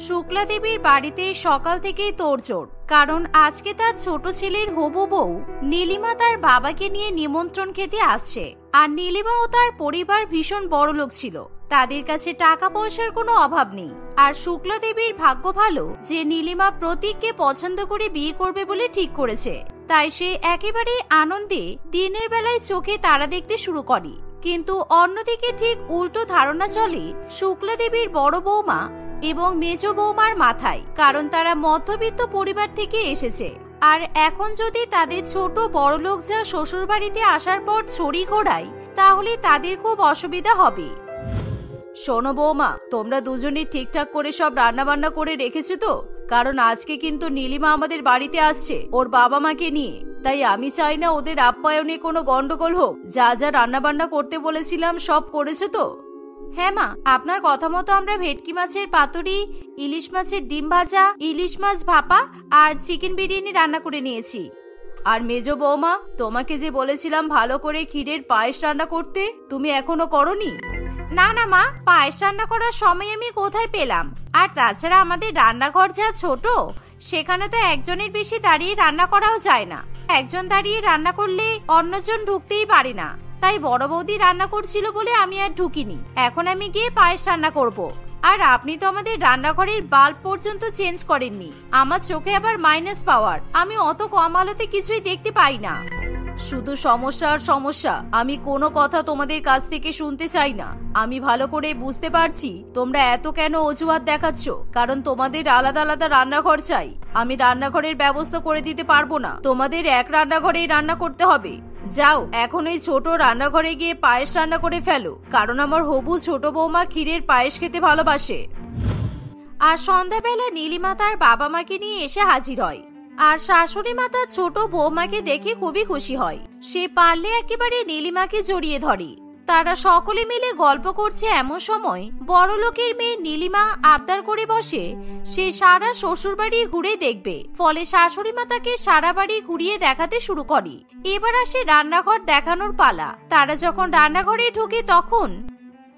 শুক্লা দেবীর বাড়িতে সকাল থেকেই তোড়জোড়, কারণ আজকে তার ছোট ছেলের হবু বউ নীলিমা তার বাবাকে নিয়ে নিমন্ত্রণ খেতে আসছে। আর নীলিমা ও তার পরিবার ভীষণ বড়লোক ছিল, তাদের কাছে টাকা পয়সার কোনো অভাব নেই। আর শুক্লা দেবীর ভাগ্য ভালো যে নীলিমা প্রতীককে পছন্দ করে বিয়ে করবে বলে ঠিক করেছে, তাই সে একেবারে আনন্দে দিনের বেলায় চোখে তারা দেখতে শুরু করে। কিন্তু অন্যদিকে ঠিক উল্টো ধারণা চলে শুক্লা দেবীর বড় বৌমা এবং মেজ বৌমার মাথায়, কারণ তারা মধ্যবিত্ত পরিবার থেকে এসেছে। আর এখন যদি তাদের ছোট বড়লোক যা শ্বশুর বাড়িতে আসার পর ছড়ি ঘোরায়, তাহলে তাদের খুব অসুবিধা হবে। শোনো বৌমা, তোমরা দুজনে ঠিকঠাক করে সব রান্না বান্না করে রেখেছো তো? কারণ আজকে কিন্তু নীলিমা আমাদের বাড়িতে আসছে ওর বাবা মাকে নিয়ে, তাই আমি চাই না ওদের আপ্যায়নে কোনো গন্ডগোল হোক। যা যা রান্না বান্না করতে বলেছিলাম সব করেছো তো? হ্যাঁ মা, আপনার কথা মতো আমরা ভেটকি মাছের পাতুরি, ইলিশ মাছের ডিম ভাজা, ইলিশ মাছ ভাপা আর চিকেন বিরিয়ানি রান্না করে নিয়েছি। আর মেজো বৌমা, তোমাকে যে বলেছিলাম ভালো করে ক্ষীরের পায়েস রান্না করতে, তুমি এখনো করনি? না না মা, পায়েস রান্না করার সময় আমি কোথায় পেলাম? আর তাছাড়া আমাদের রান্নাঘর যা ছোট, সেখানে তো একজনের বেশি দাঁড়িয়ে রান্না করাও যায় না। একজন দাঁড়িয়ে রান্না করলে অন্যজন ঢুকতেই পারে না, তাই বড় বৌদি রান্না করছিল বলে আমি আর ঢুকিনি। এখন আমি গিয়ে পায়েস রান্না করব। আর আপনি তো আমাদের রান্নাঘরের বাল্ব পর্যন্ত চেঞ্জ করেননি। আমার চোখে আবার মাইনাস পাওয়ার, আমি অত কম আলোতে কিছুই দেখতে পাই না। শুধু সমস্যা আর সমস্যা, আমি কোনো কথা তোমাদের কাছ থেকে শুনতে চাই না। আমি ভালো করে বুঝতে পারছি তোমরা এত কেন অজুহাত দেখাচ্ছ, কারণ তোমাদের আলাদা আলাদা রান্নাঘর চাই। আমি রান্নাঘরের ব্যবস্থা করে দিতে পারবো না, তোমাদের এক রান্নাঘরেই রান্না করতে হবে। যাও এখন ওই ছোট রান্নাঘরে গিয়ে পায়েস রান্না করে ফেলো, কারণ আমার হবু ছোট বৌমা ক্ষীরের পায়েস খেতে ভালোবাসে। আর সন্ধ্যাবেলা নীলিমা তার বাবা মাকে নিয়ে এসে হাজির হয়। আর শাশুড়ি মা তার ছোট বৌমাকে দেখে খুবই খুশি হয়। সে পারলে একেবারে নীলিমাকে জড়িয়ে ধরে। তারা সকলে মিলে গল্প করছে, এমন সময় বড়লোকের মেয়ে নীলিমা আবদার করে বসে সে সারা শ্বশুর বাড়ি ঘুরে দেখবে। ফলে শাশুড়ি মা তাকে সারা বাড়ি ঘুরিয়ে দেখাতে শুরু করে। এবার আসে রান্নাঘর দেখানোর পালা। তারা যখন রান্নাঘরে ঢোকে তখন,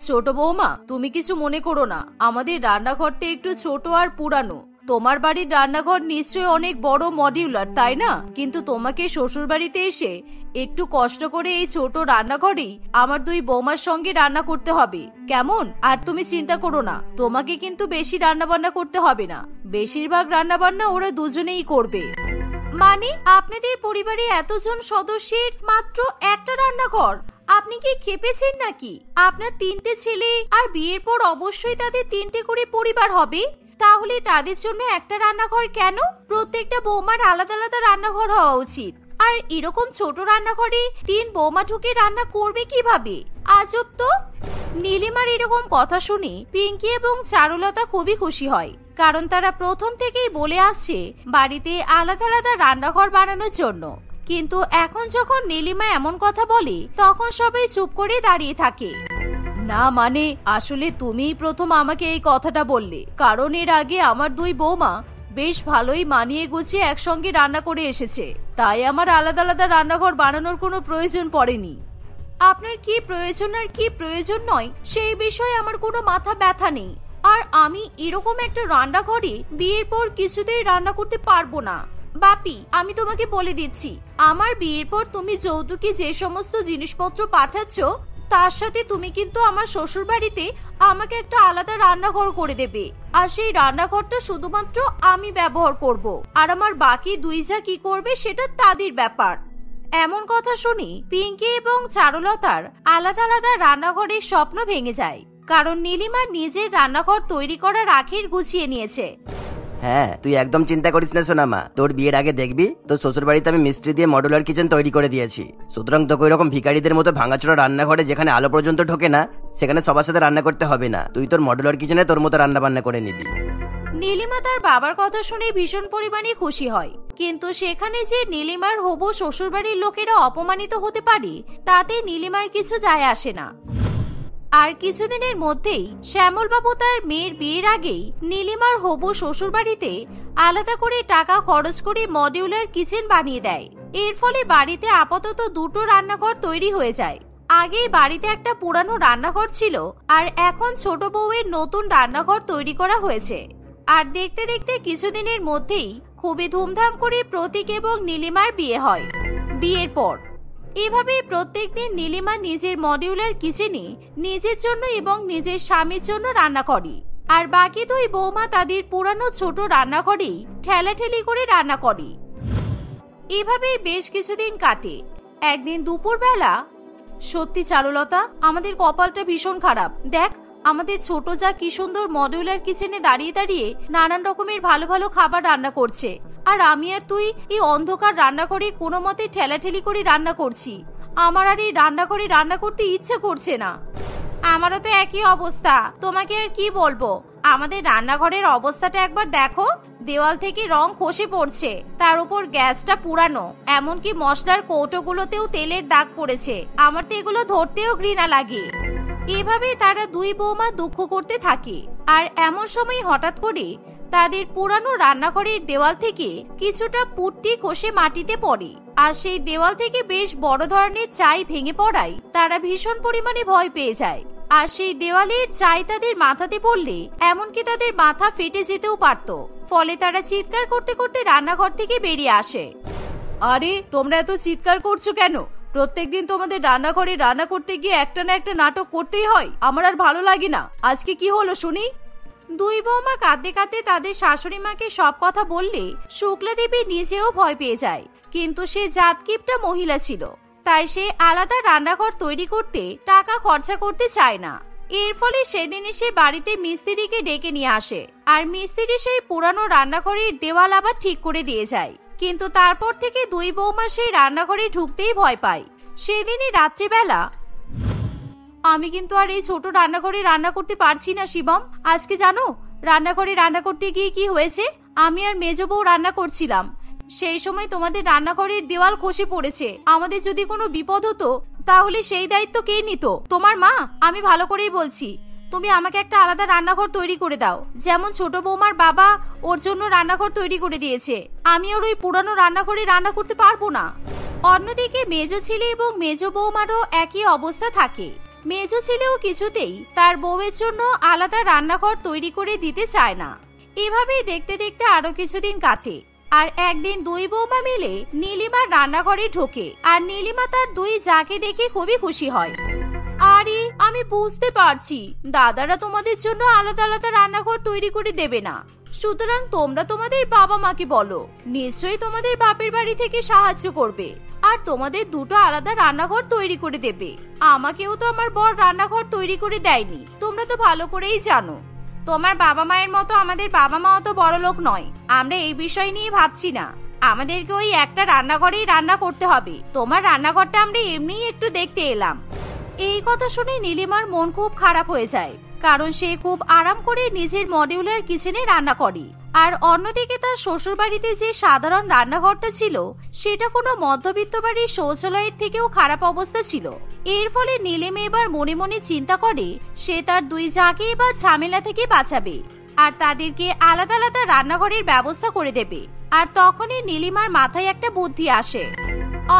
ছোট বৌমা, তুমি কিছু মনে করো না, আমাদের রান্নাঘরটা একটু ছোট আর পুরানো। তোমার বাড়ির রান্নাঘর নিশ্চয়ই অনেক বড় মডিউলার, তাই না? কিন্তু তোমাকে শ্বশুর বাড়িতে এসে একটু কষ্ট করে এই ছোট রান্নাঘরেই আমার দুই বৌমার সঙ্গে রান্না করতে হবে, কেমন? আর তুমি চিন্তা করো না, তোমাকে কিন্তু বেশি রান্না বান্না করতে হবে না। বেশিরভাগ রান্না বান্না ওরা দুজনেই করবে। মানে আপনাদের পরিবারে এতজন সদস্যের মাত্র একটা রান্নাঘর? আপনি কি খেপেছেন নাকি? আপনার তিনটে ছেলে, আর বিয়ের পর অবশ্যই তাদের তিনটে করে পরিবার হবে। তাহলে তাদের জন্য একটা রান্নাঘর কেন? প্রত্যেকটা বৌমার আলাদা আলাদা রান্নাঘর হওয়া উচিত। আর এরকম ছোট রান্নাঘরে তিন বৌমা ঢুকে রান্না করবে কিভাবে? আজব তো। নীলিমার এরকম কথা শুনে পিঙ্কি এবং চারুলতা খুবই খুশি হয়, কারণ তারা প্রথম থেকেই বলে আসছে বাড়িতে আলাদা আলাদা রান্নাঘর বানানোর জন্য। কিন্তু এখন যখন নীলিমা এমন কথা বলে, তখন সবাই চুপ করে দাঁড়িয়ে থাকে। না মানে, আসলে তুমিই প্রথম আমাকে এই কথাটা বললে, কারণ এর আগে আমার দুই বৌমা বেশ ভালোই মানিয়ে গুছিয়ে একসঙ্গে রান্না করে এসেছে, তাই আমার আলাদা আলাদা রান্নাঘর বানানোর কোনো প্রয়োজন পড়েনি। আপনার কি প্রয়োজন আর কি প্রয়োজন নয় সেই বিষয়ে আমার কোনো মাথা ব্যথা নেই। আর আমি এরকম একটা রান্নাঘরে বিয়ের পর কিছুতেই রান্না করতে পারবো না। বাপি, আমি তোমাকে বলে দিচ্ছি, আমার বিয়ের পর তুমি যৌতুকে যে সমস্ত জিনিসপত্র পাঠাচ্ছ, তার সাথে তুমি কিন্তু আমার শ্বশুর বাড়িতে আমাকে একটা আলাদা রান্নাঘর করে দেবে। আর সেই রান্নাঘরটা শুধুমাত্র আমি ব্যবহার করব, আর আমার বাকি দুই যা কি করবে সেটা তাদের ব্যাপার। এমন কথা শুনি পিঙ্কি এবং চারুলতার আলাদা আলাদা রান্নাঘরের স্বপ্ন ভেঙে যায়, কারণ নীলিমা নিজের রান্নাঘর তৈরি করার আখের গুছিয়ে নিয়েছে। হ্যাঁ, তুই একদম চিন্তা করিস না সোনামা, তোর বিয়ের আগে দেখবি তোর শ্বশুর বাড়িতে আমি মিস্ত্রি দিয়ে মডুলার কিচেন তৈরি করে দিয়েছি। সুতরাং তোকে ওইরকম ভিখারিদের মতো ভাঙাচোরা রান্নাঘরে যেখানে আলো পর্যন্ত ঢোকে না, সেখানে সবার সাথে রান্না করতে হবে না। তুই তোর মডুলার কিচেনে তোর মতো রান্না বান্না করে নিবি। নীলিমা তার বাবার কথা শুনে ভীষণ পরিমাণে খুশি হয়, কিন্তু সেখানে যে নীলিমার হবু শ্বশুর বাড়ির লোকেরা অপমানিত হতে পারে তাতে নীলিমার কিছু যায় আসে না। আর কিছুদিনের মধ্যেই শ্যামলবাবু তার মেয়ের বিয়ের আগেই নীলিমার হবু শ্বশুর বাড়িতে আলাদা করে টাকা খরচ করে মডিউলার কিচেন বানিয়ে দেয়। এর ফলে বাড়িতে আপাতত দুটো রান্নাঘর তৈরি হয়ে যায়। আগে বাড়িতে একটা পুরানো রান্নাঘর ছিল, আর এখন ছোট বউয়ের নতুন রান্নাঘর তৈরি করা হয়েছে। আর দেখতে দেখতে কিছুদিনের মধ্যেই খুবই ধুমধাম করে প্রতীক এবং নীলিমার বিয়ে হয়। বিয়ের পর এভাবে প্রত্যেকদিন নীলিমা নিজের মডিউলার কিচেনে নিজের জন্য এবং নিজের স্বামীর জন্য রান্না করে, আর বাকি দুই বৌমা তাদের পুরানো ছোট রান্নাঘরেই ঠেলাঠেলি করে রান্না করে। এভাবেই বেশ কিছুদিন কাটে। একদিন দুপুরবেলা, সত্যি চারুলতা, আমাদের কপালটা ভীষণ খারাপ। দেখ, আমাদের ছোট যা কি সুন্দর মডিউলার কিচেনে দাঁড়িয়ে দাঁড়িয়ে নানান রকমের ভালো ভালো খাবার রান্না করছে, আর আমি আর তুই এই অন্ধকার রান্নাঘরে কোনো মতে ঠেলাঠেলি করে রান্না করছি। আমার আর এই রান্নাঘরে রান্না করতে ইচ্ছে করছে না। আমারও তো একই অবস্থা, তোমাকে আর কি বলবো। আমাদের রান্নাঘরের অবস্থাটা একবার দেখো, দেওয়াল থেকে রং খসে পড়ছে, তার উপর গ্যাসটা পুরানো, এমনকি মশলার কৌটোগুলোতেও তেলের দাগ পড়েছে। আমার তো এগুলো ধরতেও ঘৃণা লাগে। এভাবে তারা দুই বৌমা দুঃখ করতে থাকে। আর এমন সময় হঠাৎ করে তাদের পুরানো রান্নাঘরের দেওয়াল থেকে কিছুটা পুট্টি খসে মাটিতে পড়ে, আর সেই দেওয়াল থেকে বেশ বড় ধরনের চাই ভেঙে পড়ায় তারা ভীষণ পরিমাণে ভয় পেয়ে যায়। আর সেই দেওয়ালের চাই তাদের মাথাতে পড়লে এমনকি তাদের মাথা ফেটে যেতেও পারত। ফলে তারা চিৎকার করতে করতে রান্নাঘর থেকে বেরিয়ে আসে। আরে, তোমরা এত চিৎকার করছো কেন? প্রত্যেকদিন তোমাদের রান্নাঘরে রান্না করতে গিয়ে একটা না একটা নাটক করতেই হয়। আমার আর ভালো লাগে না। আজকে কি হলো শুনি? দুই বৌমা কাঁদতে কাঁদতে তাদের শাশুড়ি মাকে সব কথা বললে শুক্লা দেবী নিজেও ভয় পেয়ে যায়। কিন্তু সে জাতকিপটা মহিলা ছিল, তাই সে আলাদা রান্নাঘর তৈরি করতে টাকা খরচা করতে চায় না। এর ফলে সেদিনই সে বাড়িতে মিস্ত্রিকে ডেকে নিয়ে আসে, আর মিস্ত্রি সেই পুরানো রান্নাঘরের দেওয়াল আবার ঠিক করে দিয়ে যায়। কিন্তু তারপর থেকে দুই বৌমা সেই রান্নাঘরে ঢুকতেই ভয় পায়। সেদিনই রাত্রিবেলা, আমি কিন্তু আর এই ছোট রান্নাঘরে রান্না করতে পারছি না শিবম। আজকে জানো, রান্নাঘরে রান্না করতে গিয়ে কি হয়েছে? আমি আর মেজ বউ রান্না করছিলাম, সেই সময় তোমাদের রান্নাঘরের দেওয়াল খসে পড়েছে। আমাদের যদি কোনো বিপদ হতো তাহলে সেই দায়িত্ব কে নিত? তোমার মা। আমি ভালো করেই বলছি, তুমি আমাকে একটা আলাদা রান্নাঘর তৈরি করে দাও, যেমন ছোট বৌমার বাবা ওর জন্য রান্নাঘর তৈরি করে দিয়েছে। আমি ওর ওই পুরানো রান্নাঘরে রান্না করতে পারবো না। অন্যদিকে মেজ ছেলে এবং মেজ বৌমারও একই অবস্থা থাকে। মেজ ছেলেও কিছুতেই তার বউয়ের জন্য আলাদা রান্নাঘর তৈরি করে দিতে চায় না। এভাবেই দেখতে দেখতে আরো কিছুদিন কাটে। আর একদিন দুই বৌমা মিলে নীলিমার রান্নাঘরে ঢোকে, আর নীলিমা তার দুই জাকে দেখে খুবই খুশি হয়। আরে, আমি বুঝতে পারছি দাদারা তোমাদের জন্য আলাদা আলাদা রান্নাঘর তৈরি করে দেবে না, সুতরাং তোমরা তোমাদের বাবা মাকে বলো, নিশ্চয়ই তোমাদের বাপের বাড়ি থেকে সাহায্য করবে আর তোমাদের দুটো আলাদা রান্নাঘর তৈরি করে দেবে। আমাকেও তো আমার বর রান্নাঘর তৈরি করে দেয়নি, তোমরা তো ভালো করেই জানো। তোমার বাবা মায়ের মতো আমাদের বাবা মাও তো বড় লোক নয়। আমরা এই বিষয় নিয়ে ভাবছি না, আমাদেরকে ওই একটা রান্নাঘরেই রান্না করতে হবে। তোমার রান্নাঘরটা আমরা এমনিই একটু দেখতে এলাম। এই কথা শুনে নীলিমার মন খুব খারাপ হয়ে যায়, কারণ সে খুব আরাম করে নিজের মডিউলার কিচেনে রান্না করে। আর অন্যদিকে তার শ্বশুর বাড়িতে যে সাধারণ রান্নাঘরটা ছিল সেটা কোনো মধ্যবিত্ত বাড়ির শৌচালয়ের থেকেও খারাপ অবস্থা ছিল। এর ফলে নীলিমা এবার মনে মনে চিন্তা করে সে তার দুই জাকে এবার ঝামেলা থেকে বাঁচাবে আর তাদেরকে আলাদা আলাদা রান্নাঘরের ব্যবস্থা করে দেবে। আর তখনই নীলিমার মাথায় একটা বুদ্ধি আসে।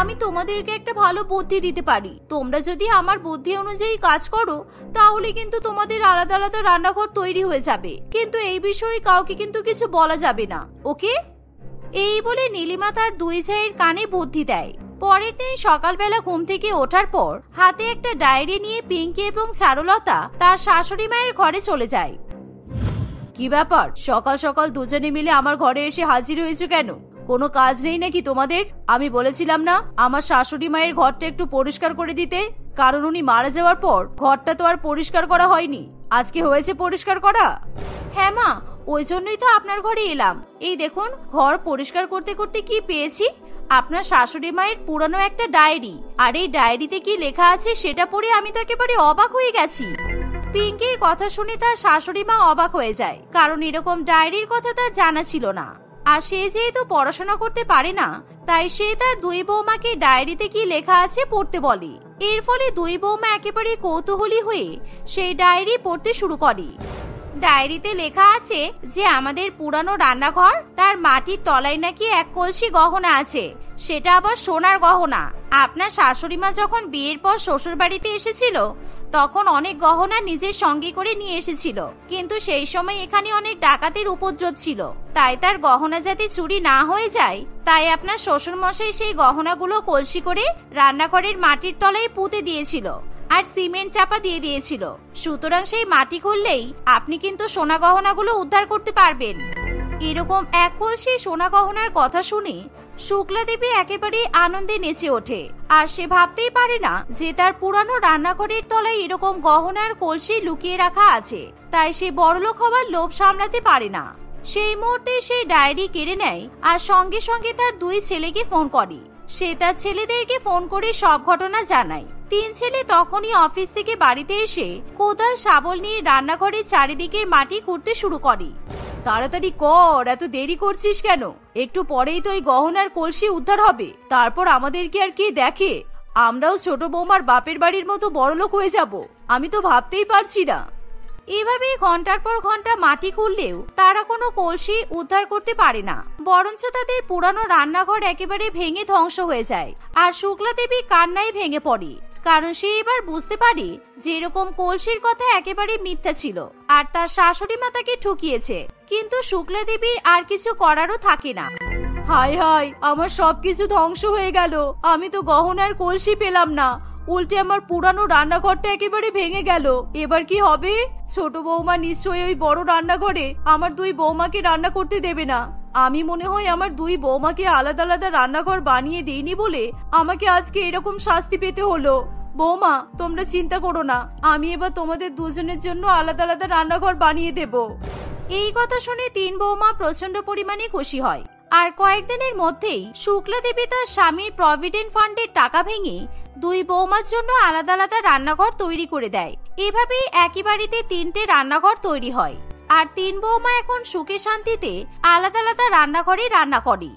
আমি তোমাদেরকে একটা ভালো বুদ্ধি দিতে পারি, তোমরা যদি আমার বুদ্ধি অনুযায়ী কাজ করো তাহলে কিন্তু তোমাদের আলাদা আলাদা রান্নাঘর তৈরি হয়ে যাবে, কিন্তু এই বিষয়ে কাউকে কিন্তু কিছু বলা যাবে না, ওকে? এই বলে নীলিমা তার দুই জায়ের কানে বুদ্ধি দেয়। পরের দিন সকালবেলা ঘুম থেকে ওঠার পর হাতে একটা ডায়েরি নিয়ে পিঙ্কি এবং চারুলতা তার শাশুড়ি মায়ের ঘরে চলে যায়। কি ব্যাপার, সকাল সকাল দুজনে মিলে আমার ঘরে এসে হাজির হয়েছে কেন? কোনো কাজ নেই নাকি তোমাদের? আমি বলেছিলাম না আমার শাশুড়ি মায়ের ঘরটা একটু পরিষ্কার করে দিতে, কারণ উনি মারা যাওয়ার পর ঘরটা তো আর পরিষ্কার করা হয়নি, আজকে হয়েছে পরিষ্কার করা। হ্যাঁ মা, ওই জন্যই তো আপনার ঘরে এলাম। এই দেখুন, ঘর পরিষ্কার করতে করতে কি পেয়েছি, আপনার শাশুড়ি মায়ের পুরানো একটা ডায়েরি। আর এই ডায়েরিতে কি লেখা আছে সেটা পড়ে আমি তো একেবারে অবাক হয়ে গেছি। পিঙ্কির কথা শুনে তার শাশুড়ি মা অবাক হয়ে যায়, কারণ এরকম ডায়েরির কথা তার জানা ছিল না। আর সে যেহেতু পড়াশোনা করতে পারে না, তাই সে তার দুই বৌমাকে ডায়েরিতে কি লেখা আছে পড়তে বলে। এর ফলে দুই বৌমা একেবারে কৌতূহলী হয়ে সেই ডায়েরি পড়তে শুরু করে। ডায়েরিতে লেখা আছে যে আমাদের পুরানো রান্নাঘর, তার মাটির তলায় নাকি এক কলসি গহনা আছে, সেটা আবার সোনার গহনা। আপনার শাশুড়ি মা যখন বিয়ের পর শ্বশুর বাড়িতে এসেছিল তখন অনেক গহনা নিজের সঙ্গে করে নিয়ে এসেছিল, কিন্তু সেই সময় এখানে অনেক ডাকাতের উপদ্রব ছিল, তাই তার গহনা যাতে চুরি না হয়ে যায় তাই আপনার শ্বশুর মশাই সেই গহনাগুলো কলসি করে রান্নাঘরের মাটির তলায় পুঁতে দিয়েছিল আর সিমেন্ট চাপা দিয়ে দিয়েছিল। সুতরাং সেই মাটি খুললেই আপনি কিন্তু সোনা গহনাগুলো উদ্ধার করতে পারবেন। এরকম এক কলসি সোনা গহনার কথা শুনে শুক্লা দেবী একেবারে আনন্দে নেচে ওঠে, আর সে ভাবতেই পারে না যে তার পুরানো রান্নাঘরের তলায় এরকম গহনার কলসি লুকিয়ে রাখা আছে। তাই সে বড়লোক হওয়ার লোভ সামলাতে পারে না। সেই মুহূর্তে সে ডায়েরি কেড়ে নেয় আর সঙ্গে সঙ্গে তার 2 ছেলেকে ফোন করে। সে তার ছেলেদেরকে ফোন করে সব ঘটনা জানায়। 3 ছেলে তখনই অফিস থেকে বাড়িতে এসে কোদাল শাবল নিয়ে রান্নাঘরের চারিদিকের মাটি খুঁড়তে শুরু করে। তাড়াতাড়ি কর, এত দেরি করছিস কেন? একটু পরেই তো এই গহনার কলসি উদ্ধার হবে, তারপর আমাদেরকে আর কে দেখে? আমরাও ছোট বৌমার বাপের বাড়ির মতো বড়লোক হয়ে যাব। আমি তো ভাবতেই পারছি না। এভাবে ঘন্টার পর ঘন্টা মাটি খুললেও তারা কোনো কলসি উদ্ধার করতে পারে না, বরঞ্চ তাদের পুরানো রান্নাঘর একেবারে ভেঙে ধ্বংস হয়ে যায়। আর শুক্লা দেবী কান্নায় ভেঙে পড়ে, কারণ সে এবার বুঝতে পারে যে এরকম কলসির কথা একেবারে মিথ্যা ছিল আর তার শাশুড়ি মা তাকে ঠকিয়েছে। কিন্তু শুক্লা দেবীর আর কিছু করারও থাকে না। হায় হায়, আমার সবকিছু ধ্বংস হয়ে গেল। আমি তো গহনার কলসি পেলাম না, উল্টে আমার পুরানো রান্নাঘরটা একেবারে ভেঙে গেল। এবার কি হবে? ছোট বৌমা নিশ্চয়ই ওই বড় রান্নাঘরে আমার 2 বৌমাকে রান্না করতে দেবে না। আমি মনে হয় আমার 2 বৌমাকে আলাদা আলাদা রান্নাঘর বানিয়ে দিইনি বলে আমাকে আজকে এরকম শাস্তি পেতে হলো। বৌমা, তোমরা চিন্তা করো না, আমি এবার তোমাদের দুজনের জন্য আলাদা আলাদা রান্নাঘর বানিয়ে দেব। এই কথা শুনে 3 বৌমা প্রচন্ড পরিমাণে খুশি হয়। আর কয়েকদিনের মধ্যেই শুক্লা দেবী তার স্বামীর প্রভিডেন্ট ফান্ডের টাকা ভেঙে 2 বৌমার জন্য আলাদা আলাদা রান্নাঘর তৈরি করে দেয়। এভাবেই একই বাড়িতে 3টে রান্নাঘর তৈরি হয়, আর 3 বৌমা এখন সুখে শান্তিতে আলাদা আলাদা রান্নাঘরে রান্না করে।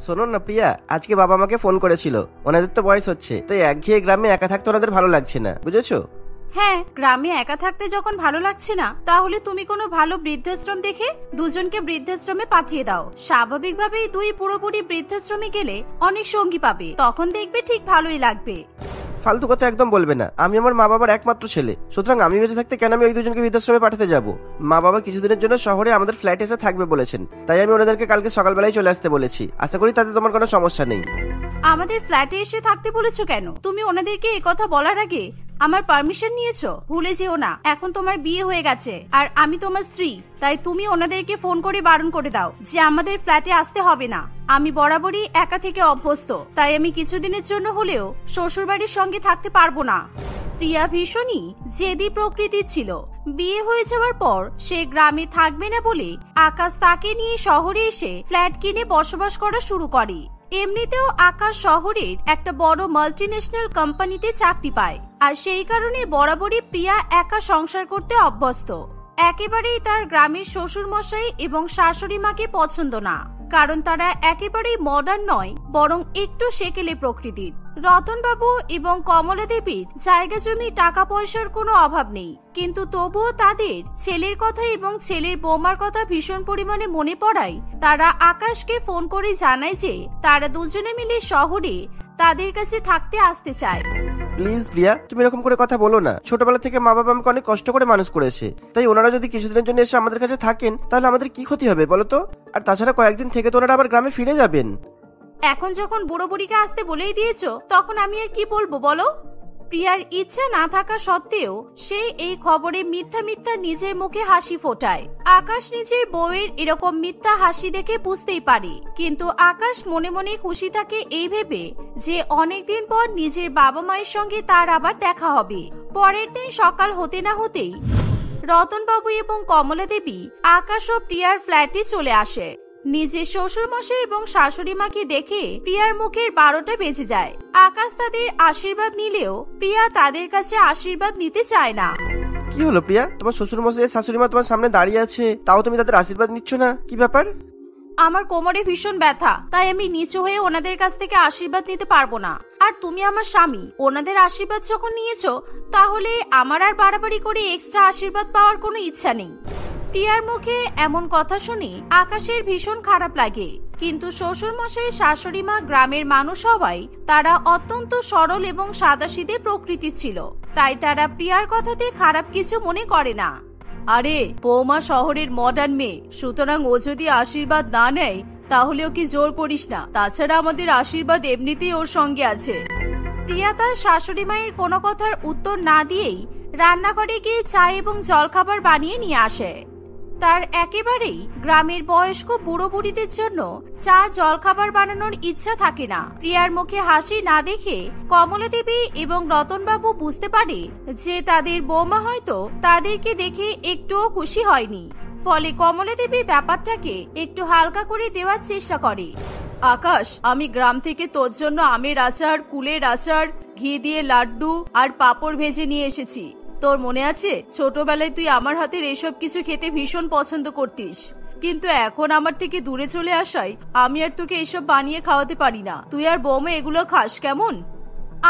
শোনো না প্রিয়া, আজকে বাবা আমাকে ফোন করেছিল। ওনাদের তো বয়স হচ্ছে, তাই একঘেয়ে গ্রামে একা থাকতে ওনাদের ভালো লাগছে না, বুঝেছো? হ্যাঁ, গ্রামে একা থাকতে যখন ভালো লাগছে না, তাহলে তুমি কোনো ভালো বৃদ্ধাশ্রম দেখে দুজনকে বৃদ্ধাশ্রমে পাঠিয়ে দাও। স্বাভাবিকভাবেই 2 পুরোপুরি বৃদ্ধাশ্রমে গেলে অনেক সঙ্গী পাবে, তখন দেখবে ঠিক ভালোই লাগবে। ফালতু কথা একদম বলবে না। আমি আমার মা বাবার একমাত্র ছেলে, সুতরাং আমি বেঁচে থাকতে কেন আমি ওই দুজনকে বৃদ্ধাশ্রমে পাঠাতে যাব? মা বাবা কিছুদিনের জন্য শহরে আমাদের ফ্ল্যাটে এসে থাকবে বলেছেন, তাই আমি ওনাদেরকে কালকে সকালবেলায় চলে আসতে বলেছি। আশা করি তাতে তোমার কোনো সমস্যা নেই। আমাদের ফ্ল্যাটে এসে থাকতে বলেছো কেন? তুমি ওনাদেরকে এই কথা বলার আগে আমার পারমিশন নিয়েছো? ভুলে যেও না, এখন তোমার বিয়ে হয়ে গেছে আর আমি তোমার স্ত্রী, তাই তুমি ওনাদেরকে ফোন করে বারণ করে দাও যে আমাদের ফ্ল্যাটে আসতে হবে না। আমি বরাবরই একা থেকে অভ্যস্ত, তাই আমি কিছুদিনের জন্য হলেও শ্বশুর বাড়ির সঙ্গে থাকতে পারবো না। প্রিয়া ভীষণই জেদি প্রকৃতির ছিল। বিয়ে হয়ে যাওয়ার পর সে গ্রামে থাকবে না বলে আকাশ তাকে নিয়ে শহরে এসে ফ্ল্যাট কিনে বসবাস করা শুরু করে। এমনিতেও আকাশ শহরের একটা বড় মাল্টিন্যাশনাল কোম্পানিতে চাকরি পায়, আর সেই কারণে বরাবরই প্রিয়া একা সংসার করতে অভ্যস্ত। একেবারেই তার গ্রামের শ্বশুর মশাই এবং শাশুড়ি মাকে পছন্দ না, কারণ তারা একেবারেই মডার্ন নয়, বরং একটু সেকেলে প্রকৃতির। রতনবাবু এবং কমলা দেবীর জায়গা জমি টাকা পয়সার কোনো অভাব নেই, কিন্তু তবুও তাদের ছেলের কথা এবং ছেলের বৌমার কথা ভীষণ পরিমাণে মনে পড়ায় তারা আকাশকে ফোন করে জানায় যে তারা দুজনে মিলে শহরে তাদের কাছে থাকতে আসতে চায়। প্লিজ প্রিয়া, তুমি এরকম করে কথা বলো না। ছোটবেলা থেকে মা বাবা আমাকে অনেক কষ্ট করে মানুষ করেছে, তাই ওনারা যদি কিছুদিনের জন্য এসে আমাদের কাছে থাকেন তাহলে আমাদের কি ক্ষতি হবে বলো তো? আর তাছাড়া কয়েকদিন থেকে তো ওনারা আবার গ্রামে ফিরে যাবেন। এখন যখন বুড়ো বুড়িকে আসতে বলেই দিয়েছো, তখন আমি আর কি বলবো বলো? প্রিয়ার ইচ্ছা না থাকা সত্ত্বেও সে এই খবরে মিথ্যা মিথ্যা নিজের মুখে হাসি ফোটায়। আকাশ নিজের বউয়ের এরকম মিথ্যা হাসি দেখে বুঝতেই পারে, কিন্তু আকাশ মনে মনে খুশি থাকে এই ভেবে যে অনেকদিন পর নিজের বাবা মায়ের সঙ্গে তার আবার দেখা হবে। পরের দিন সকাল হতে না হতেই রতনবাবু এবং কমলা দেবী আকাশ ও প্রিয়ার ফ্ল্যাটে চলে আসে। নিজের শ্বশুর মশাই এবং শাশুড়ি মাকে দেখে প্রিয়ার মুখের 12টা বেজে যায়। আকাশ তাদের আশীর্বাদ নিলেও প্রিয়া তাদের কাছে আশীর্বাদ নিতে চায় না। কি হলো প্রিয়া, তোমার শ্বশুর মশাই শাশুড়ি মা তোমার সামনে দাঁড়িয়ে আছে, তাও তুমি তাদের আশীর্বাদ নিচ্ছ না? কি ব্যাপার? আমার কোমরে ভীষণ ব্যথা, তাই আমি নিচু হয়ে ওনাদের কাছ থেকে আশীর্বাদ নিতে পারবো না। আর তুমি আমার স্বামী, ওনাদের আশীর্বাদ যখন নিয়েছো তাহলে আমার আর বাড়াবাড়ি করে এক্সট্রা আশীর্বাদ পাওয়ার কোনো ইচ্ছা নেই। প্রিয়ার মুখে এমন কথা শুনে আকাশের ভীষণ খারাপ লাগে, কিন্তু শ্বশুর মশাই শাশুড়ি মা গ্রামের মানুষ হওয়ায় তারা অত্যন্ত সরল এবং সাদাসিধে প্রকৃতির ছিল, তাই তারা প্রিয়ার কথাতে খারাপ কিছু মনে করে না। আরে বৌমা শহরের মডার্ন মেয়ে, সুতরাং ও যদি আশীর্বাদ না নেয় তাহলে ওকে জোর করিস না, তাছাড়া আমাদের আশীর্বাদ এমনিতেই ওর সঙ্গে আছে। প্রিয়া তার শাশুড়ি মায়ের কোনো কথার উত্তর না দিয়েই রান্নাঘরে গিয়ে চা এবং জলখাবার বানিয়ে নিয়ে আসে। তার একেবারেই গ্রামের বয়স্ক বুড়ো বুড়িদের জন্য চা জলখাবার বানানোর ইচ্ছা থাকে না। প্রিয়ার মুখে হাসি না দেখে কমলা দেবী এবং রতনবাবু বুঝতে পারে যে তাদের বৌমা হয়তো তাদেরকে দেখে একটুও খুশি হয়নি, ফলে কমলা দেবী ব্যাপারটাকে একটু হালকা করে দেওয়ার চেষ্টা করে। আকাশ, আমি গ্রাম থেকে তোর জন্য আমের আচার, কুলের আচার, ঘি দিয়ে লাড্ডু আর পাঁপড় ভেজে নিয়ে এসেছি। তোর মনে আছে ছোটবেলায় তুই আমার হাতের এসব কিছু খেতে ভীষণ পছন্দ করতিস, কিন্তু এখন আমার থেকে দূরে চলে আসায় আমি আর তোকে এসব বানিয়ে খাওয়াতে পারি না। তুই আর বৌমা এগুলো খাস কেমন?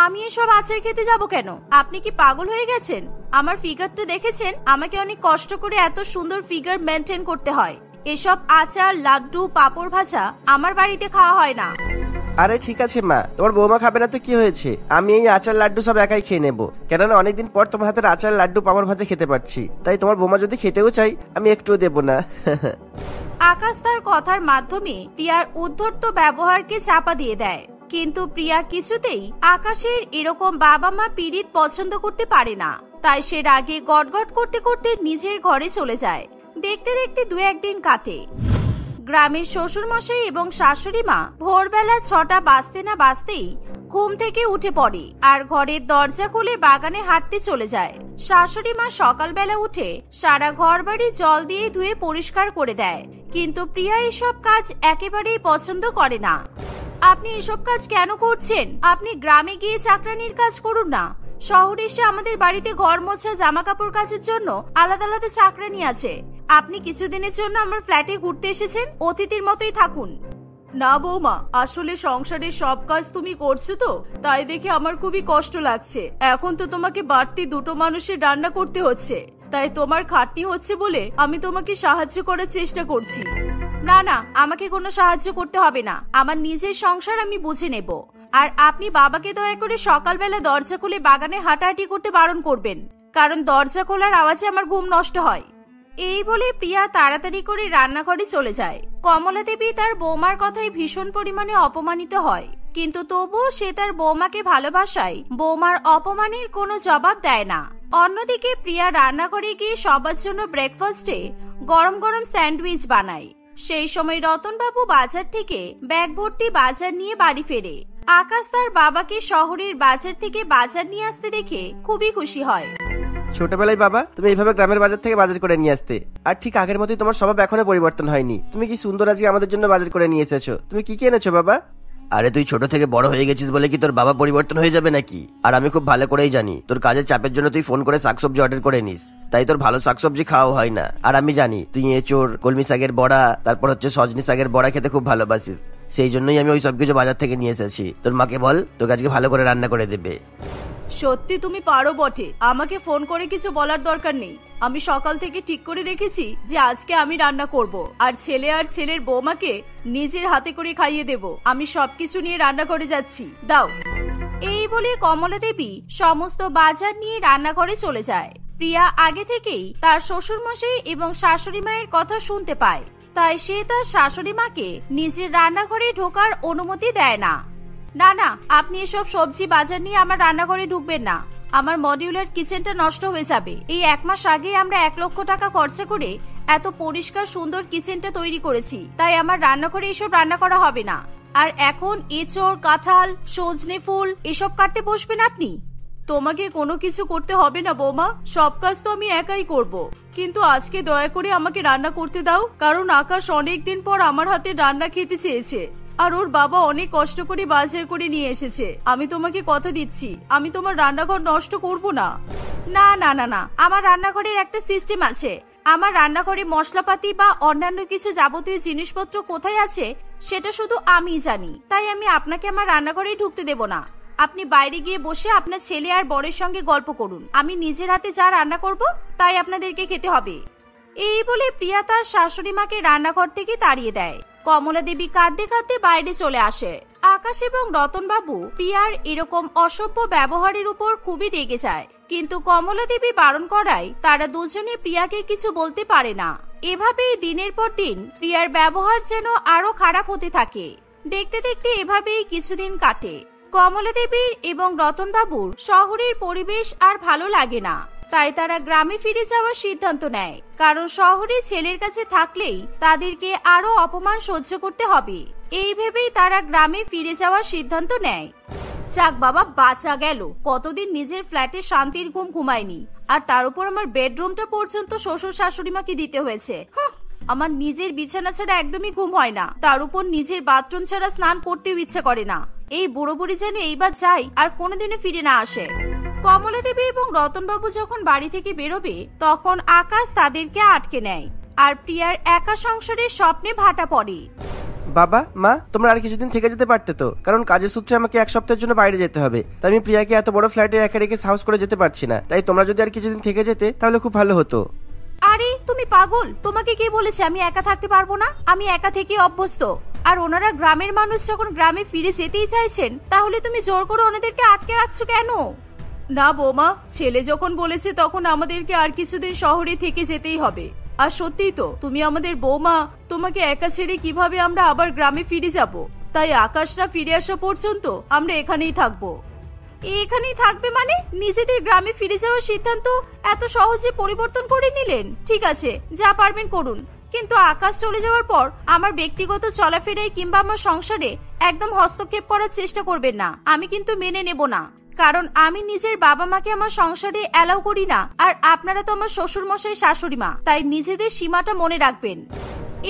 আমি এসব আচার খেতে যাব কেন? আপনি কি পাগল হয়ে গেছেন? আমার ফিগারটা দেখেছেন? আমাকে অনেক কষ্ট করে এত সুন্দর ফিগার মেনটেন করতে হয়। এসব আচার, লাড্ডু, পাঁপড় ভাজা আমার বাড়িতে খাওয়া হয় না। আরে ঠিক আছে মা, তোমার বৌমা খাবে না তো কি হয়েছে? আমি এই আচার লাড্ডু সব একাই খেয়ে নেবো, কেননা অনেকদিন পর তোমার হাতের আচার লাড্ডু পাঁপড় ভাজা খেতে পারছি। তাই তোমার বৌমা যদি খেতেও চাই আমি একটুও দেবো না। আকাশ তার কথার মাধ্যমে প্রিয়ার উদ্ধর্ত ব্যবহারকে চাপা দিয়ে দেয়, কিন্তু প্রিয়া কিছুতেই আকাশের এরকম বাবা মা পীড়িত পছন্দ করতে পারে না। তাই সে রাগে গটগট করতে করতে নিজের ঘরে চলে যায়। দেখতে দেখতে 2-1 দিন কাটে। গ্রামের শ্বশুর মশাই এবং শাশুড়ি মা ভোরবেলা 6টা বাজতে না বাজতেই ঘুম থেকে উঠে পড়ে আর ঘরের দরজা খুলে বাগানে হাঁটতে চলে যায়। শাশুড়ি মা সকালবেলা উঠে সারা ঘর বাড়ি জল দিয়ে ধুয়ে পরিষ্কার করে দেয়, কিন্তু প্রিয়া এসব কাজ একেবারেই পছন্দ করে না। আপনি এসব কাজ কেন করছেন? আপনি গ্রামে গিয়ে চাকরানির কাজ করুন না। শহরে এসে আমাদের বাড়িতে ঘর মোছা, জামা কাপড় কাচের জন্য আলাদা আলাদা চাকরানি আছে। আপনি কিছুদিনের জন্য আমার ফ্ল্যাটে ঘুরতে এসেছেন, অতিথির মতোই থাকুন। না বৌমা, আসলে সংসারের সব কাজ তুমি করছো তো, তাই দেখে আমার খুবই কষ্ট লাগছে। এখন তো তোমাকে বাড়তি 2টো মানুষের রান্না করতে হচ্ছে, তাই তোমার খাটনি হচ্ছে বলে আমি তোমাকে সাহায্য করার চেষ্টা করছি। না না, আমাকে কোনো সাহায্য করতে হবে না, আমার নিজের সংসার আমি বুঝে নেব। আর আপনি বাবাকে দয়া করে সকালবেলা দরজা খুলে বাগানে হাঁটাহাঁটি করতে বারণ করবেন, কারণ দরজা খোলার আওয়াজে আমার ঘুম নষ্ট হয়। এই বলে প্রিয়া তাড়াতাড়ি করে রান্নাঘরে চলে যায়। কমলা দেবী তার বৌমার কথায় ভীষণ পরিমাণে অপমানিত হয়, কিন্তু তবুও সে তার বৌমাকে ভালোবাসায় বৌমার অপমানের কোনো জবাব দেয় না। অন্যদিকে প্রিয়া রান্নাঘরে গিয়ে সবার জন্য ব্রেকফাস্টে গরম গরম স্যান্ডউইচ বানায়। সেই সময় রতনবাবু বাজার থেকে ব্যাগ ভর্তি বাজার নিয়ে বাড়ি ফেরে। আকাশ তার বাবাকে শহরের বাজার থেকে বাজার নিয়ে আসতে দেখে খুবই খুশি হয়। ছোটবেলায় বাবা তুমি এইভাবে গ্রামের বাজার থেকে বাজার করে নিয়ে আসতে, আর ঠিক আগের মতোই তোমার স্বভাব এখনো পরিবর্তন হয়নি। তুমি কি সুন্দর আজকে আমাদের জন্য বাজার করে নিয়ে এসেছো। তুমি কি এনেছো বাবা? আরে তুই ছোট থেকে বড় হয়ে গেছিস বলে কি তোর বাবা পরিবর্তন হয়ে যাবে নাকি? আর আমি খুব ভালো করেই জানি তোর কাজের চাপের জন্য তুই ফোন করে শাকসবজি অর্ডার করে নিস, তাই তোর ভালো শাকসবজি খাওয়া হয় না। আর আমি জানি তুই এঁচোড়, কলমি শাকের বড়া, তারপর হচ্ছে সজনি শাকের বড়া খেতে খুব ভালোবাসিস। সেই জন্যই আমি ওই সব কিছু বাজার থেকে নিয়ে এসেছি। তোর মাকে বল তোকে আজকে ভালো করে রান্না করে দেবে। সত্যি তুমি পারো বটে, আমাকে ফোন করে কিছু বলার দরকার নেই। আমি সকাল থেকে ঠিক করে রেখেছি যে আজকে আমি রান্না করব, আর ছেলে আর ছেলের বৌমাকে নিজের হাতে করে খাইয়ে দেব। আমি সবকিছু নিয়ে রান্না করে যাচ্ছি, দাও। এই বলে কমলা দেবী সমস্ত বাজার নিয়ে রান্নাঘরে চলে যায়। প্রিয়া আগে থেকেই তার শ্বশুর মশাই এবং শাশুড়ি মায়ের কথা শুনতে পায়, তাই সে তার শাশুড়ি মাকে নিজের রান্নাঘরে ঢোকার অনুমতি দেয় না। না না, আপনি এসব সবজি বাজার নিয়ে আমার রান্নাঘরে ঢুকবেন না। আমার মডিউলার কিচেনটা নষ্ট হয়ে যাবে। এই 1 মাস আগে আমরা 1 লক্ষ টাকা খরচা করে এত পরিষ্কার সুন্দর কিচেনটা তৈরি করেছি, তাই আমার রান্নাঘরে এসব রান্না করা হবে না। আর এখন এঁচোড়, কাঁঠাল, সজনে ফুল এসব কাটতে বসবেন আপনি। তোমাকে কোনো কিছু করতে হবে না বৌমা, সব কাজ তো আমি একাই করব। কিন্তু আজকে দয়া করে আমাকে রান্না করতে দাও, কারণ আকাশ অনেকদিন পর আমার হাতে রান্না খেতে চেয়েছে, আর ওর বাবা অনেক কষ্ট করে বাজার করে নিয়ে এসেছে। আমি তোমাকে কথা দিচ্ছি, আমি তোমার রান্নাঘর নষ্ট করব না। না না না না, আমার রান্নাঘরের একটা সিস্টেম আছে। আমার রান্নাঘরে মশলাপাতি বা অন্যান্য কিছু যাবতীয় জিনিসপত্র কোথায় আছে সেটা শুধু আমিই জানি, তাই আমি আপনাকে আমার রান্নাঘরেই ঢুকতে দেব না। আপনি বাইরে গিয়ে বসে আপনার ছেলে আর বরের সঙ্গে গল্প করুন। আমি নিজের হাতে যা রান্না করব তাই আপনাদেরকে খেতে হবে। এই বলে প্রিয়া তার শাশুড়ি মাকে রান্নাঘর থেকে তাড়িয়ে দেয়। কমলা দেবী কাঁদতে কাঁদতে বাইরে চলে আসে। আকাশ এবং রতন বাবু প্রিয়ার এরকম অসভ্য ব্যবহারের উপর খুবই রেগে যায়, কিন্তু কমলা দেবী বারণ করায় তারা দুজনে প্রিয়াকে কিছু বলতে পারে না। এভাবেই দিনের পর দিন প্রিয়ার ব্যবহার যেন আরো খারাপ হতে থাকে। দেখতে দেখতে এভাবেই কিছুদিন কাটে। কমলা দেবীর এবং রতন বাবুর শহরের পরিবেশ আর ভালো লাগে না, তাই তারা গ্রামে ফিরে যাওয়ার সিদ্ধান্ত নেয়, কারণ শহরে ছেলের কাছে থাকলেই তাদেরকে আরো অপমান সহ্য করতে হবে। এই ভেবেই তারা গ্রামে ফিরে যাওয়ার সিদ্ধান্ত নেয়। যাক বাবা, বাঁচা গেল। কতদিন নিজের ফ্ল্যাটে শান্তির ঘুম ঘুমায়নি, আর তার উপর আমার বেডরুমটা পর্যন্ত শ্বশুর শাশুড়ি মাকে দিতে হয়েছে। আমার নিজের বিছানা ছাড়া একদমই ঘুম হয় না, তার উপর নিজের বাথরুম ছাড়া স্নান করতেও ইচ্ছে করে না। এই বুড়ো বুড়ি যেন এইবার যাই আর কোনোদিনও ফিরে না আসে। কমলা দেবী এবং রতনবাবু যখন বাড়ি থেকে বেরোবে তখন আকাশ তাদেরকে আটকে নেয়, আর প্রিয়ার একা সংসারের স্বপ্নে ভাটা পড়ে। বাবা মা, তোমরা আর কিছুদিন থেকে যেতে পারতে তো, কারণ কাজের সূত্রে আমাকে এক সপ্তাহের জন্য বাইরে যেতে হবে। তাই আমি প্রিয়াকে এত বড় ফ্ল্যাটে একা রেখে সাহস করে যেতে পারছি না। তাই তোমরা যদি আর কিছুদিন থেকে যেতে তাহলে খুব ভালো হতো। আরে তুমি পাগল, তোমাকে কে বলেছে আমি একা থাকতে পারবো না? আমি একা থেকে অভ্যস্ত। আর ওনারা গ্রামের মানুষ যখন গ্রামে ফিরে যেতেই চাইছেন, তাহলে তুমি জোর করে ওনাদেরকে আটকে রাখছো কেন? না বৌমা, ছেলে যখন বলেছে তখন আমাদেরকে আর কিছুদিন শহরে থেকে যেতেই হবে। আর সত্যিই তো তুমি আমাদের বৌমা, তোমাকে একা ছেড়ে কিভাবে আমরা আবার গ্রামে ফিরে যাব? তাই আকাশ না ফিরে আসা পর্যন্ত আমরা এখানেই থাকবো। এখানেই থাকবে মানে? নিজেদের গ্রামে ফিরে যাওয়ার সিদ্ধান্ত এত সহজে পরিবর্তন করে নিলেন? ঠিক আছে, যা পারবেন করুন, কিন্তু আকাশ চলে যাওয়ার পর আমার ব্যক্তিগত চলাফেরায় কিংবা আমার সংসারে একদম হস্তক্ষেপ করার চেষ্টা করবেন না। আমি কিন্তু মেনে নেব না, কারণ আমি নিজের বাবা মাকে আমার সংসারে অ্যালাউ করি না, আর আপনারা তো আমার শ্বশুর মশাই শাশুড়ি মা, তাই নিজেদের সীমাটা মনে রাখবেন।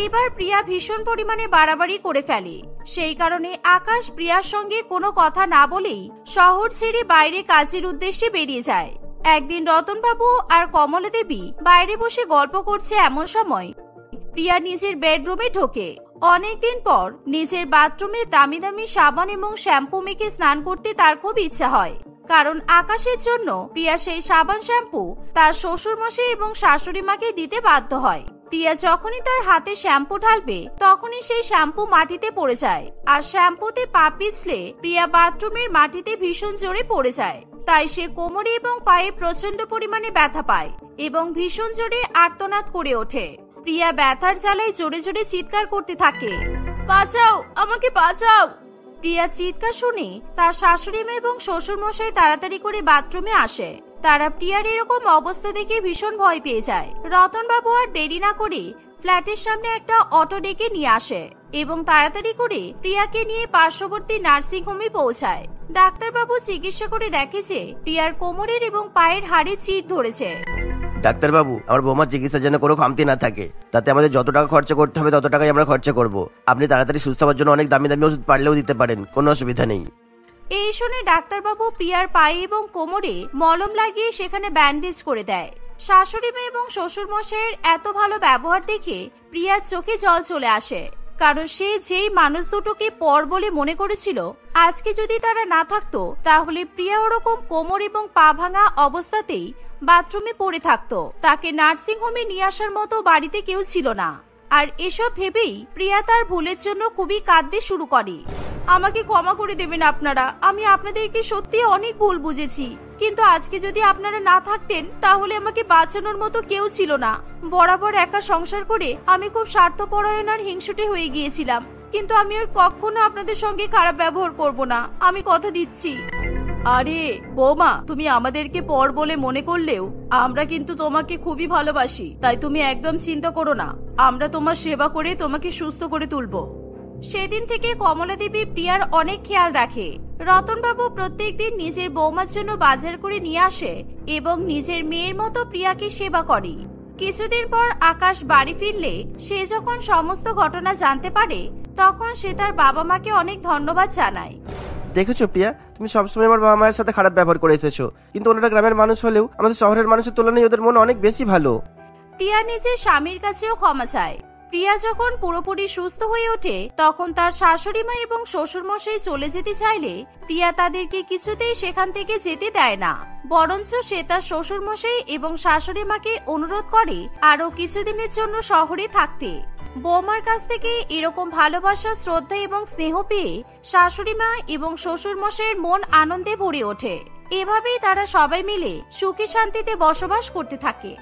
এবার প্রিয়া ভীষণ পরিমাণে বাড়াবাড়ি করে ফেলে। সেই কারণে আকাশ প্রিয়ার সঙ্গে কোনো কথা না বলেই শহর ছেড়ে বাইরে কাজের উদ্দেশ্যে বেরিয়ে যায়। একদিন রতনবাবু আর কমলা দেবী বাইরে বসে গল্প করছে, এমন সময় প্রিয়া নিজের বেডরুমে ঢোকে। অনেকদিন পর নিজের বাথরুমে দামি দামি সাবান এবং শ্যাম্পু মেখে স্নান করতে তার খুব ইচ্ছা হয়, কারণ আকাশের জন্য প্রিয়া সেই সাবান শ্যাম্পু তার শ্বশুর মশাই এবং শাশুড়ি মাকে দিতে বাধ্য হয়। প্রিয়া যখনই তার হাতে শ্যাম্পু ঢালবে তখনই সেই শ্যাম্পু মাটিতে পড়ে যায়, আর শ্যাম্পুতে পা পিছলে প্রিয়া বাথরুমের মাটিতে ভীষণ জোরে পড়ে যায়। তাই সে কোমরে এবং পায়ে প্রচন্ড পরিমাণে ব্যথা পায় এবং ভীষণ জোরে আর্তনাদ করে ওঠে। প্রিয়া ব্যথার জ্বালায় জোরে জোরে চিৎকার করতে থাকে, বাঁচাও, আমাকে বাঁচাও। প্রিয়া চিৎকার শুনে তার শাশুড়ি মা এবং শ্বশুর মশাই তাড়াতাড়ি করে বাথরুমে আসে। তারা প্রিয়ার এরকম অবস্থা দেখে ভীষণ ভয় পেয়ে যায়। রতনবাবু আর দেরি না করে ফ্ল্যাটের সামনে একটা অটো ডেকে নিয়ে আসে এবং তাড়াতাড়ি করে প্রিয়াকে নিয়ে পার্শ্ববর্তী নার্সিং হোমে পৌঁছায়। ডাক্তারবাবু চিকিৎসা করে দেখে যে প্রিয়ার কোমরের এবং পায়ের হাড়ে চিড় ধরেছে। ডাক্তারবাবু, আমার বৌমার চিকিৎসার জন্য কোনো খামতি না থাকে, তাতে আমাদের যত টাকা খরচা করতে হবে তত টাকাই আমরা খরচা করব। আপনি তাড়াতাড়ি সুস্থ হওয়ার জন্য অনেক দামি দামি ওষুধ পারলেও দিতে পারেন, কোনো অসুবিধা নেই। এই শুনে ডাক্তারবাবু প্রিয়ার পায়ে এবং কোমরে মলম লাগিয়ে সেখানে ব্যান্ডেজ করে দেয়। শাশুড়ি মা এবং শ্বশুর মশাইয়ের এত ভালো ব্যবহার দেখে প্রিয়ার চোখে জল চলে আসে, কারণ সে যেই মানুষ দুটোকে পর বলে মনে করেছিল, আজকে যদি তারা না থাকতো তাহলে প্রিয়া ওরকম কোমর এবং পা ভাঙা অবস্থাতেই বাথরুমে পড়ে থাকতো। তাকে নার্সিং হোমে নিয়ে আসার মতো বাড়িতে কেউ ছিল না। আর এসব ভেবেই প্রিয়া তার ভুলের জন্য খুবই কাঁদতে শুরু করে। আমাকে ক্ষমা করে দেবেন আপনারা, আমি আপনাদেরকে সত্যি অনেক ভুল বুঝেছি, কিন্তু আজকে যদি আপনারা না থাকতেন তাহলে আমাকে বাঁচানোর মতো কেউ ছিল না। বরাবর একা সংসার করে আমি খুব স্বার্থপরায়ণ আর হিংসুটে হয়ে গিয়েছিলাম, কিন্তু আমি আর কখনো আপনাদের সঙ্গে খারাপ ব্যবহার করব না, আমি কথা দিচ্ছি। আরে বৌমা, তুমি আমাদেরকে পর বলে মনে করলেও আমরা কিন্তু তোমাকে খুবই ভালোবাসি, তাই তুমি একদম চিন্তা করো না, আমরা তোমার সেবা করে তোমাকে সুস্থ করে তুলবো। সেদিন থেকে কমলা দেবী প্রিয়ার অনেক খেয়াল রাখে। রতনবাবু প্রত্যেকদিন নিজের বৌমার জন্য বাজার করে নিয়ে আসে এবং নিজের মেয়ের মতো প্রিয়াকে সেবা করে। কিছুদিন পর আকাশ বাড়ি ফিরলে সে যখন সমস্ত ঘটনা জানতে পারে তখন সে তার বাবা মাকে অনেক ধন্যবাদ জানায়। দেখেছো প্রিয়া, তুমি সবসময় আমার বাবা মায়ের সাথে খারাপ ব্যবহার করে এসেছো, কিন্তু ওনারা গ্রামের মানুষ হলেও আমাদের শহরের মানুষের তুলনায় ওদের মন অনেক বেশি ভালো। প্রিয়া নিজের স্বামীর কাছেও ক্ষমা চায়। প্রিয়া যখন পুরোপুরি সুস্থ হয়ে ওঠে তখন তার শাশুড়ি মা এবং শ্বশুরমশাই চলে যেতে চাইলে প্রিয়া তাদেরকে কিছুতেই সেখান থেকে যেতে দেয় না, বরঞ্চ সে তার শ্বশুরমশাই এবং শাশুড়ি মাকে অনুরোধ করে আরো কিছুদিনের জন্য শহরে থাকতে। বৌমার কাছ থেকে এরকম ভালোবাসা, শ্রদ্ধা এবং স্নেহ পেয়ে শাশুড়ি মা এবং শ্বশুরমশাইয়ের মন আনন্দে ভরে ওঠে। এভাবেই তারা সবাই মিলে সুখে শান্তিতে বসবাস করতে থাকে।